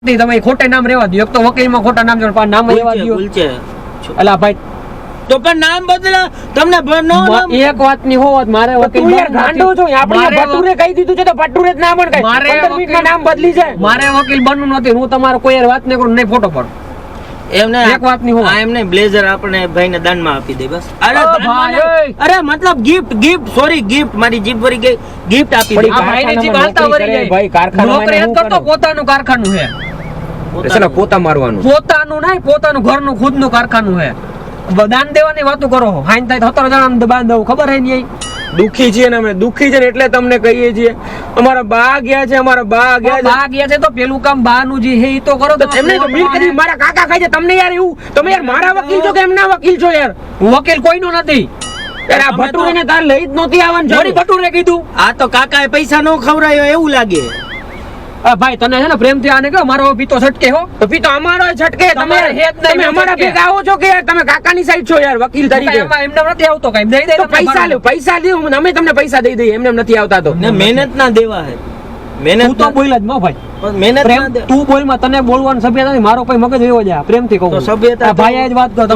તમે ખોટે નામ રેવા દો. એક તો વકીલમાં ખોટા નામ જોડે, નામ રેવા દો. અલા ભાઈ તો પણ નામ બદલા તમને એક વાત ની હોત મારે વકીલ તું યાર ગાંડો છો. આપણે ભટુરે કહી દીધું છે તો ભટુરે જ નામ પણ મારે 15 મિનિટમાં નામ બદલી જાય. મારે વકીલ બનવું નથી. હું તમારો કોઈ યાર વાત નહીં કરું, નહીં ફોટો પાડું. એમને એક વાત ની હોત. એમને બ્લેઝર આપણે ભાઈને દાનમાં આપી દે બસ. ભાઈ અરે મતલબ ગિફ્ટ સોરી ગિફ્ટ મારી જીભ વળી ગઈ, ગિફ્ટ આપી પડી દે. આ ભાઈને જીભ હાલતા વળી જાય. ભાઈ કારખાનામાં નોકરી એને જ શું કરતો, કરો? પોતાનું કારખાનું છે. ચાલો પોતા મારવાનું. પોતાનું નહીં, પોતાનું ઘરનું ખુદનું કારખાનું છે. દાન દેવાની વાતો કરો. હાઈન થાય 17 જણાને દાન દેવું ખબર હે નહીં? દુખી છીએ ને અમે, દુખી છે ને એટલે તમને કહીએ છીએ. અમારા બા ગયા છે, અમારા બા ગયા છે. બા ગયા છે તો પેલું કામ બાનું જે હે ઈ તો કરો. તો એમને તો મીર કરી મારા કાકા ખાય છે. તમને યાર એવું, તમે યાર મારા વકીલ છો કે એમના વકીલ છો યાર? વકીલ કોઈનો નથી. યાર આ ભટુરેને તાર લઈ જ નહોતી આવવાનું. જોડી ભટુરે કીધું. આ તો કાકાએ પૈસા નો ખવડાયો એવું લાગે. ભાઈ તને છે ને પ્રેમથી આને કહો મારો પીતો છટકે હો. તો પી તો અમારો છટકે. તમે તમારે હેત નહીં, તમે અમારા છટકે. ભેગા આવો છો કે યાર તમે કાકાની સાઈડ છો યાર વકીલ તરીકે? એમાં એમને નથી આવતો કઈ. દઈ દે તો પૈસા લ્યો, પૈસા લ્યો, અમે તમને પૈસા દઈ દઈએ. એમને નથી આવતા તો ને મહેનત ના દેવા હે. તું મહેનત તો બોલ જ ન ભાઈ. મહેનત ના પ્રેમ દે. તું બોલ માં તને બોલવાનું સભ્યતા નથી. મારો કોઈ મગજ એવો જ આ પ્રેમથી કહું. તો સભ્યતા આ ભાઈ જ વાત કરો.